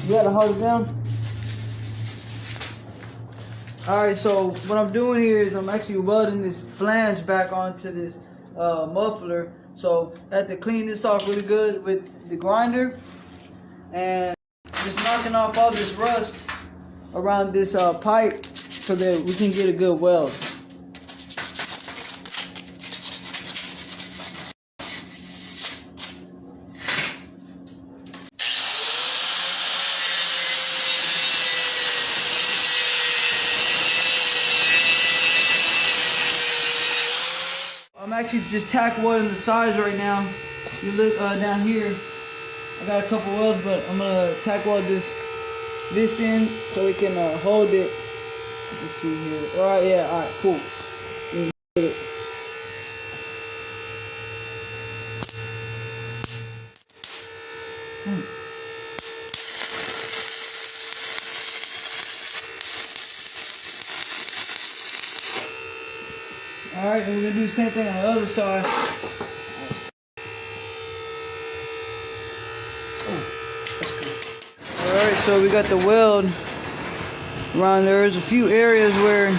You gotta hold it down. Alright, so what I'm doing here is I'm actually welding this flange back onto this muffler. So I have to clean this off really good with the grinder and just knocking off all this rust around this pipe so that we can get a good weld. I'm actually just tack welding the sides right now. You look down here, I got a couple welds, but I'm gonna tack weld this in so we can hold it. Let's see here. All right, yeah, all right, cool. All right, and we're gonna do the same thing on the other side. All right, so we got the weld around there. There's a few areas where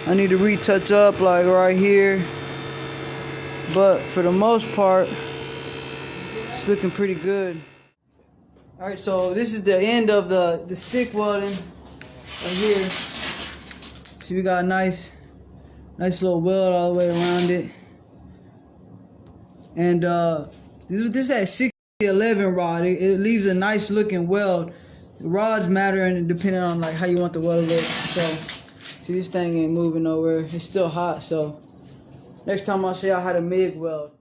I need to retouch up, like right here. But for the most part, it's looking pretty good. All right, so this is the end of the stick welding right here. See, we got a nice little weld all the way around it. And this is that 6011 rod. It leaves a nice looking weld. The rods matter and depending on like how you want the weld to look. So see, this thing ain't moving nowhere. It's still hot. So next time I'll show y'all how to MIG weld.